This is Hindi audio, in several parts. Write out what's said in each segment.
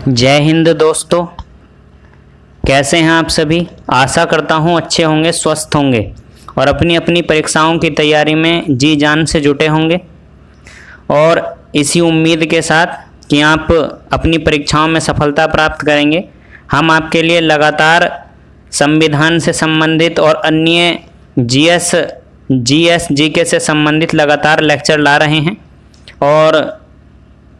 जय हिंद दोस्तों, कैसे हैं आप सभी। आशा करता हूं अच्छे होंगे, स्वस्थ होंगे और अपनी अपनी परीक्षाओं की तैयारी में जी जान से जुटे होंगे। और इसी उम्मीद के साथ कि आप अपनी परीक्षाओं में सफलता प्राप्त करेंगे, हम आपके लिए लगातार संविधान से संबंधित और अन्य जीके से संबंधित लगातार लेक्चर ला रहे हैं। और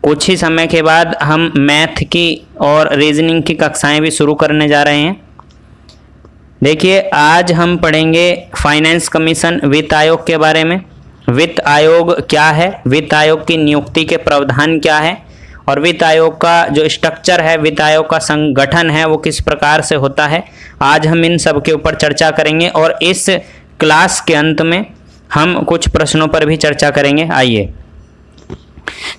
कुछ ही समय के बाद हम मैथ की और रीजनिंग की कक्षाएं भी शुरू करने जा रहे हैं। देखिए, आज हम पढ़ेंगे फाइनेंस कमीशन वित्त आयोग के बारे में। वित्त आयोग क्या है, वित्त आयोग की नियुक्ति के प्रावधान क्या है और वित्त आयोग का जो स्ट्रक्चर है, वित्त आयोग का संगठन है, वो किस प्रकार से होता है। आज हम इन सब के ऊपर चर्चा करेंगे और इस क्लास के अंत में हम कुछ प्रश्नों पर भी चर्चा करेंगे। आइए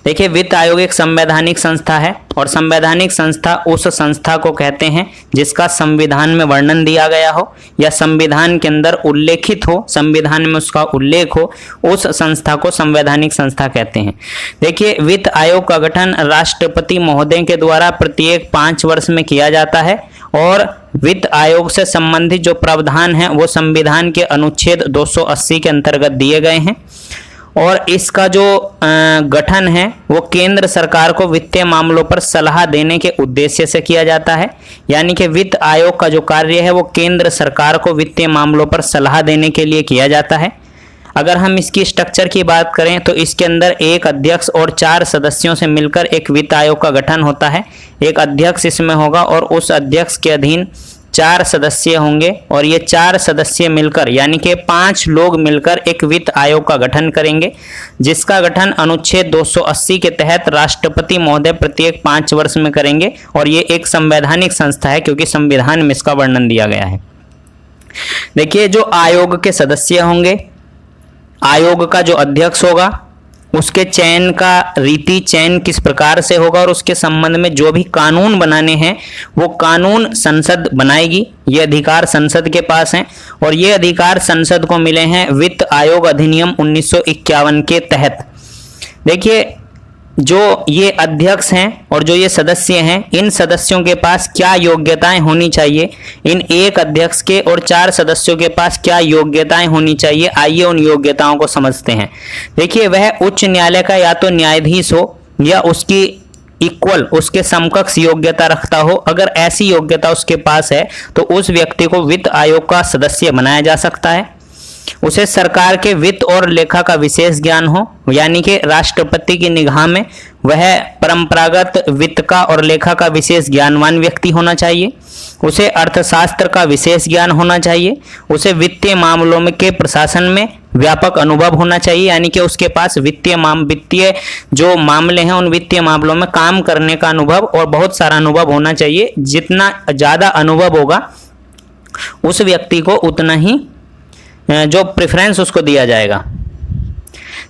देखिए, वित्त आयोग एक संवैधानिक संस्था है और संवैधानिक संस्था उस संस्था को कहते हैं जिसका संविधान में वर्णन दिया गया हो या संविधान के अंदर उल्लेखित हो, संविधान में उसका उल्लेख हो, उस संस्था को संवैधानिक संस्था कहते हैं। देखिए, वित्त आयोग का गठन राष्ट्रपति महोदय के द्वारा प्रत्येक 5 वर्ष में किया जाता है और वित्त आयोग से संबंधित जो प्रावधान है वो संविधान के अनुच्छेद 280 के अंतर्गत दिए गए हैं। और इसका जो गठन है वो केंद्र सरकार को वित्तीय मामलों पर सलाह देने के उद्देश्य से किया जाता है। यानी कि वित्त आयोग का जो कार्य है वो केंद्र सरकार को वित्तीय मामलों पर सलाह देने के लिए किया जाता है। अगर हम इसकी स्ट्रक्चर की बात करें तो इसके अंदर एक अध्यक्ष और 4 सदस्यों से मिलकर एक वित्त आयोग का गठन होता है। एक अध्यक्ष इसमें होगा और उस अध्यक्ष के अधीन 4 सदस्य होंगे और ये 4 सदस्य मिलकर यानी कि 5 लोग मिलकर एक वित्त आयोग का गठन करेंगे, जिसका गठन अनुच्छेद 280 के तहत राष्ट्रपति महोदय प्रत्येक 5 वर्ष में करेंगे। और ये एक संवैधानिक संस्था है क्योंकि संविधान में इसका वर्णन दिया गया है। देखिए, जो आयोग के सदस्य होंगे, आयोग का जो अध्यक्ष होगा, उसके चयन का रीति चयन किस प्रकार से होगा और उसके संबंध में जो भी कानून बनाने हैं वो कानून संसद बनाएगी। ये अधिकार संसद के पास हैं और ये अधिकार संसद को मिले हैं वित्त आयोग अधिनियम 1951 के तहत। देखिए, जो ये अध्यक्ष हैं और जो ये सदस्य हैं, इन सदस्यों के पास क्या योग्यताएं होनी चाहिए, इन एक अध्यक्ष के और 4 सदस्यों के पास क्या योग्यताएं होनी चाहिए, आइए उन योग्यताओं को समझते हैं। देखिए, वह उच्च न्यायालय का या तो न्यायाधीश हो या उसकी इक्वल, उसके समकक्ष योग्यता रखता हो। अगर ऐसी योग्यता उसके पास है तो उस व्यक्ति को वित्त आयोग का सदस्य बनाया जा सकता है। उसे सरकार के वित्त और लेखा का विशेष ज्ञान हो, यानी कि राष्ट्रपति की निगाह में वह परंपरागत वित्त का और लेखा का विशेष ज्ञानवान व्यक्ति होना चाहिए। उसे अर्थशास्त्र का विशेष ज्ञान होना चाहिए। उसे वित्तीय मामलों में के प्रशासन में व्यापक अनुभव होना चाहिए, यानी कि उसके पास वित्तीय जो मामले हैं उन वित्तीय मामलों में काम करने का अनुभव और बहुत सारा अनुभव होना चाहिए। जितना ज़्यादा अनुभव होगा उस व्यक्ति को उतना ही जो प्रेफरेंस उसको दिया जाएगा।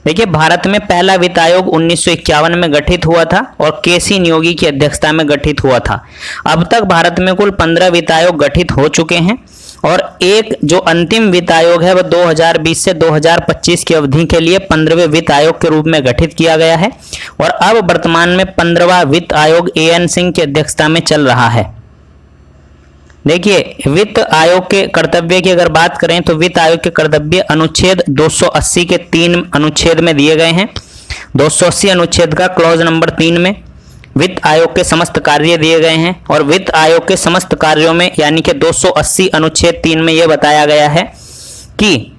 देखिए, भारत में पहला वित्त आयोग 1951 में गठित हुआ था और केसी नियोगी की अध्यक्षता में गठित हुआ था। अब तक भारत में कुल 15 वित्त आयोग गठित हो चुके हैं और एक जो अंतिम वित्त आयोग है वह 2020 से 2025 की अवधि के लिए 15वें वित्त आयोग के रूप में गठित किया गया है। और अब वर्तमान में 15वां वित्त आयोग एएन सिंह की अध्यक्षता में चल रहा है। देखिए, वित्त आयोग के कर्तव्य की अगर बात करें तो वित्त आयोग के कर्तव्य अनुच्छेद 280 के 3 अनुच्छेद में दिए गए हैं। 280 अनुच्छेद का क्लॉज नंबर 3 में वित्त आयोग के समस्त कार्य दिए गए हैं और वित्त आयोग के समस्त कार्यों में यानी कि 280 अनुच्छेद 3 में यह बताया गया है कि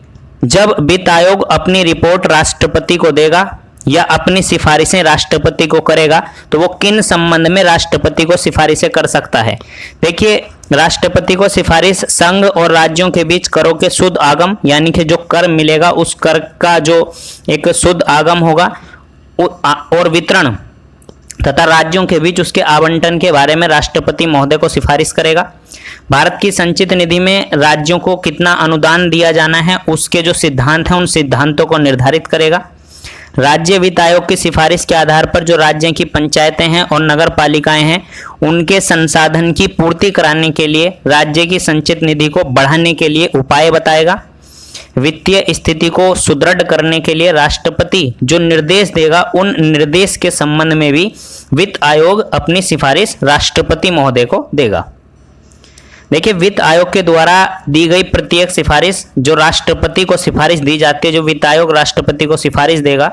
जब वित्त आयोग अपनी रिपोर्ट राष्ट्रपति को देगा या अपनी सिफारिशें राष्ट्रपति को करेगा तो वो किन संबंध में राष्ट्रपति को सिफारिशें कर सकता है। देखिए, राष्ट्रपति को सिफारिश संघ और राज्यों के बीच करों के शुद्ध आगम यानी कि जो कर मिलेगा उस कर का जो एक शुद्ध आगम होगा और वितरण तथा राज्यों के बीच उसके आवंटन के बारे में राष्ट्रपति महोदय को सिफारिश करेगा। भारत की संचित निधि में राज्यों को कितना अनुदान दिया जाना है उसके जो सिद्धांत हैं उन सिद्धांतों को निर्धारित करेगा। राज्य वित्त आयोग की सिफारिश के आधार पर जो राज्य की पंचायतें हैं और नगर पालिकाएं हैं उनके संसाधन की पूर्ति कराने के लिए राज्य की संचित निधि को बढ़ाने के लिए उपाय बताएगा। वित्तीय स्थिति को सुदृढ़ करने के लिए राष्ट्रपति जो निर्देश देगा, उन निर्देश के संबंध में भी वित्त आयोग अपनी सिफारिश राष्ट्रपति महोदय को देगा। देखिए, वित्त आयोग के द्वारा दी गई प्रत्येक सिफारिश जो राष्ट्रपति को सिफारिश दी जाती है, जो वित्त आयोग राष्ट्रपति को सिफारिश देगा,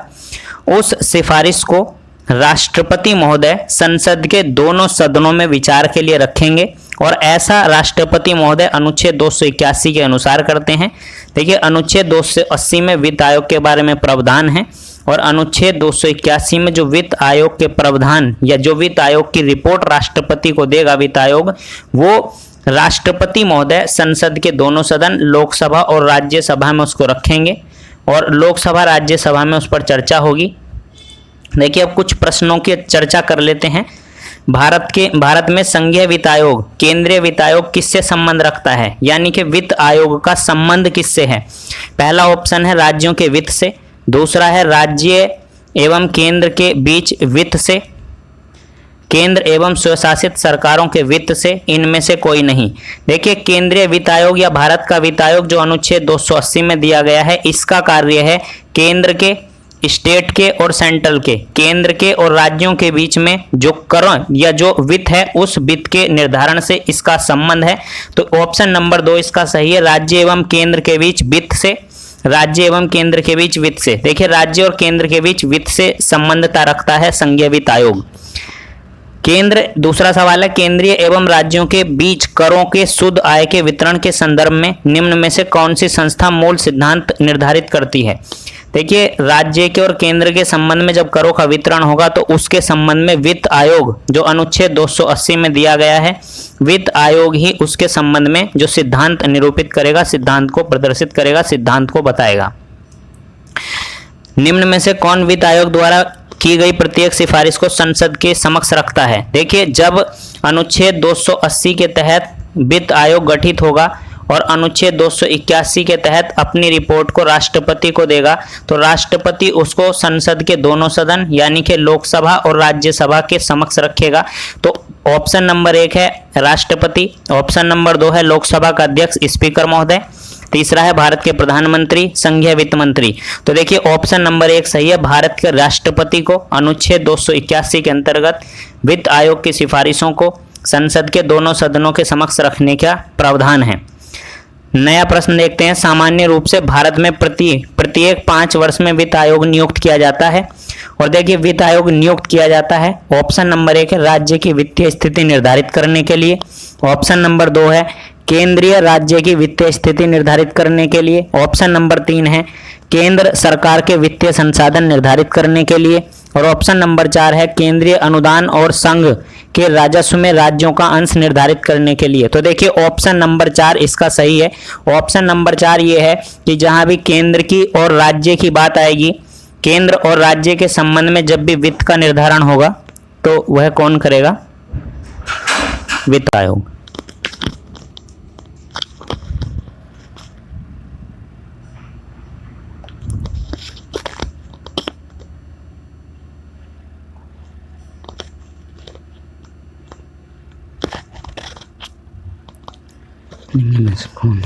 उस सिफारिश को राष्ट्रपति महोदय संसद के दोनों सदनों में विचार के लिए रखेंगे और ऐसा राष्ट्रपति महोदय अनुच्छेद 281 के अनुसार करते हैं। देखिए, अनुच्छेद 280 में वित्त आयोग के बारे में प्रावधान है और अनुच्छेद 281 में जो वित्त आयोग के प्रावधान या जो वित्त आयोग की रिपोर्ट राष्ट्रपति को देगा वित्त आयोग, वो राष्ट्रपति महोदय संसद के दोनों सदन लोकसभा और राज्यसभा में उसको रखेंगे और लोकसभा राज्यसभा में उस पर चर्चा होगी। देखिए, अब कुछ प्रश्नों की चर्चा कर लेते हैं। भारत में संघीय वित्त आयोग, केंद्रीय वित्त आयोग किससे संबंध रखता है, यानी कि वित्त आयोग का संबंध किससे है? पहला ऑप्शन है राज्यों के वित्त से, दूसरा है राज्य एवं केंद्र के बीच वित्त से, केंद्र एवं स्वशासित सरकारों के वित्त से, इनमें से कोई नहीं। देखिए, केंद्रीय वित्त आयोग या भारत का वित्त आयोग जो अनुच्छेद 280 में दिया गया है, इसका कार्य है केंद्र के, स्टेट के और सेंट्रल के, केंद्र के और राज्यों के बीच में जो कर या जो वित्त है, उस वित्त के निर्धारण से इसका संबंध है। तो ऑप्शन नंबर 2 इसका सही है, राज्य एवं केंद्र के बीच वित्त से, राज्य एवं केंद्र के बीच वित्त से। देखिए, राज्य और केंद्र के बीच वित्त से संबंधता रखता है संघीय वित्त आयोग। दूसरा सवाल है, केंद्रीय एवं राज्यों के बीच करों के शुद्ध आय के वितरण के संदर्भ में निम्न में से कौन सी संस्था मूल सिद्धांत निर्धारित करती है? देखिए, राज्य के और केंद्र के संबंध में जब करों का वितरण होगा तो उसके संबंध में वित्त आयोग जो अनुच्छेद 280 में दिया गया है, वित्त आयोग ही उसके संबंध में जो सिद्धांत निरूपित करेगा, सिद्धांत को प्रदर्शित करेगा, सिद्धांत को बताएगा। निम्न में से कौन वित्त आयोग द्वारा की गई प्रत्येक सिफारिश को संसद के समक्ष रखता है? देखिए, जब अनुच्छेद 280 के तहत वित्त आयोग गठित होगा और अनुच्छेद 281 के तहत अपनी रिपोर्ट को राष्ट्रपति को देगा, तो राष्ट्रपति उसको संसद के दोनों सदन यानी कि लोकसभा और राज्यसभा के समक्ष रखेगा। तो ऑप्शन नंबर 1 है राष्ट्रपति, ऑप्शन नंबर 2 है लोकसभा का अध्यक्ष स्पीकर महोदय, तीसरा है भारत के प्रधानमंत्री, संघीय वित्त मंत्री। तो देखिए, ऑप्शन नंबर 1 सही है, भारत के राष्ट्रपति को अनुच्छेद 281 के अंतर्गत वित्त आयोग की सिफारिशों को संसद के दोनों सदनों के समक्ष रखने का प्रावधान है। नया प्रश्न देखते हैं। सामान्य रूप से भारत में प्रत्येक 5 वर्ष में वित्त आयोग नियुक्त किया जाता है और देखिए, वित्त आयोग नियुक्त किया जाता है, ऑप्शन नंबर 1 है राज्य की वित्तीय स्थिति निर्धारित करने के लिए, ऑप्शन नंबर 2 है केंद्रीय राज्य की वित्तीय स्थिति निर्धारित करने के लिए, ऑप्शन नंबर 3 है केंद्र सरकार के वित्तीय संसाधन निर्धारित करने के लिए और ऑप्शन नंबर 4 है केंद्रीय अनुदान और संघ के राजस्व में राज्यों का अंश निर्धारित करने के लिए। तो देखिए, ऑप्शन नंबर 4 इसका सही है। ऑप्शन नंबर 4 ये है कि जहां भी केंद्र की और राज्य की बात आएगी, केंद्र और राज्य के संबंध में जब भी वित्त का निर्धारण होगा तो वह कौन करेगा? वित्त आयोग। निम्न में से कौन?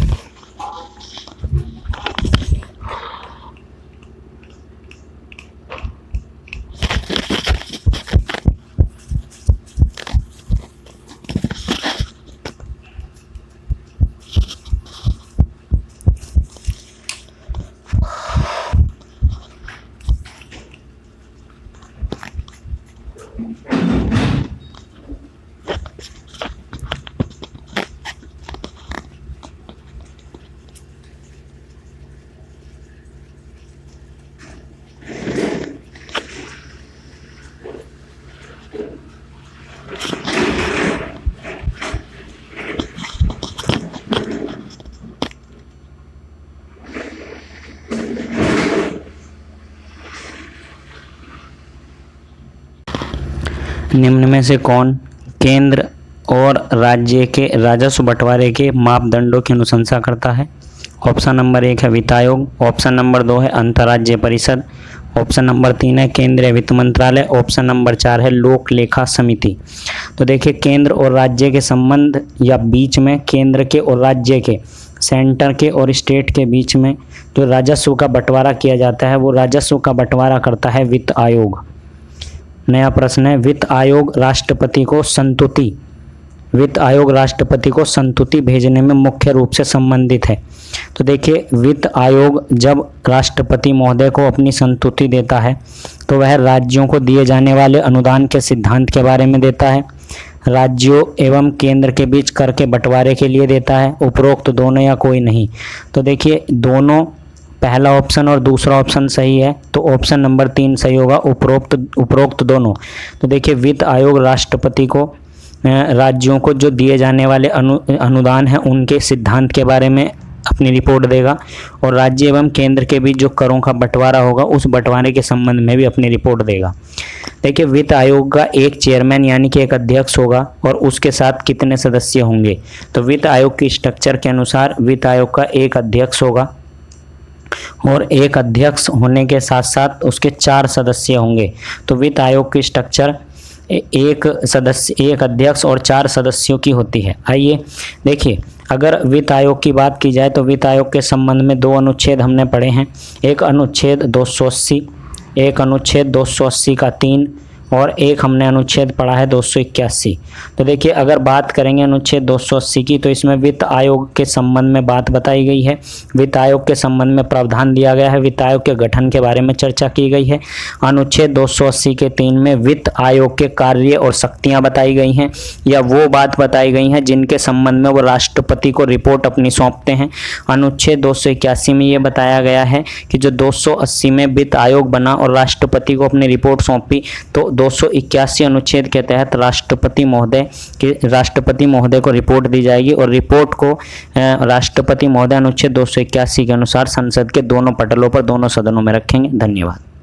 निम्न में से कौन केंद्र और राज्य के राजस्व बंटवारे के मापदंडों की अनुशंसा करता है? ऑप्शन नंबर 1 है वित्त आयोग, ऑप्शन नंबर 2 है अंतर्राज्यीय परिषद, ऑप्शन नंबर 3 है केंद्रीय वित्त मंत्रालय, ऑप्शन नंबर 4 है लोक लेखा समिति। तो देखिए, केंद्र और राज्य के संबंध या बीच में केंद्र के और राज्य के सेंटर के और स्टेट के बीच में जो राजस्व का बंटवारा किया जाता है वो राजस्व का बंटवारा करता है वित्त आयोग। नया प्रश्न है, वित्त आयोग राष्ट्रपति को संतुति भेजने में मुख्य रूप से संबंधित है। तो देखिए, वित्त आयोग जब राष्ट्रपति महोदय को अपनी संतुति देता है तो वह राज्यों को दिए जाने वाले अनुदान के सिद्धांत के बारे में देता है, राज्यों एवं केंद्र के बीच कर के बंटवारे के लिए देता है, उपरोक्त दोनों या कोई नहीं। तो देखिए, दोनों, पहला ऑप्शन और दूसरा ऑप्शन सही है, तो ऑप्शन नंबर 3 सही होगा, उपरोक्त दोनों। तो देखिए, वित्त आयोग राष्ट्रपति को राज्यों को जो दिए जाने वाले अनुदान हैं उनके सिद्धांत के बारे में अपनी रिपोर्ट देगा, और राज्य एवं केंद्र के बीच जो करों का बंटवारा होगा उस बंटवारे के संबंध में भी अपनी रिपोर्ट देगा। देखिए, वित्त आयोग का एक चेयरमैन यानी कि एक अध्यक्ष होगा, और उसके साथ कितने सदस्य होंगे। तो वित्त आयोग की स्ट्रक्चर के अनुसार वित्त आयोग का एक अध्यक्ष होगा, और एक अध्यक्ष होने के साथ साथ उसके 4 सदस्य होंगे। तो वित्त आयोग की स्ट्रक्चर एक अध्यक्ष और 4 सदस्यों की होती है। आइए देखिए, अगर वित्त आयोग की बात की जाए तो वित्त आयोग के संबंध में 2 अनुच्छेद हमने पढ़े हैं, एक अनुच्छेद 280 का 3, और एक हमने अनुच्छेद पढ़ा है 281। तो देखिए, अगर बात करेंगे अनुच्छेद 280 की, तो इसमें वित्त आयोग के संबंध में बात बताई गई है, वित्त आयोग के संबंध में प्रावधान दिया गया है, वित्त आयोग के गठन के बारे में चर्चा की गई है। अनुच्छेद 280 के 3 में वित्त आयोग के कार्य और शक्तियां बताई गई हैं, या वो बात बताई गई हैं जिनके संबंध में वो राष्ट्रपति को रिपोर्ट अपनी सौंपते हैं। अनुच्छेद 281 में ये बताया गया है कि जो 280 में वित्त आयोग बना और राष्ट्रपति को अपनी रिपोर्ट सौंपी, तो 281 अनुच्छेद के तहत राष्ट्रपति महोदय को रिपोर्ट दी जाएगी, और रिपोर्ट को राष्ट्रपति महोदय अनुच्छेद 281 के अनुसार संसद के दोनों पटलों पर दोनों सदनों में रखेंगे। धन्यवाद।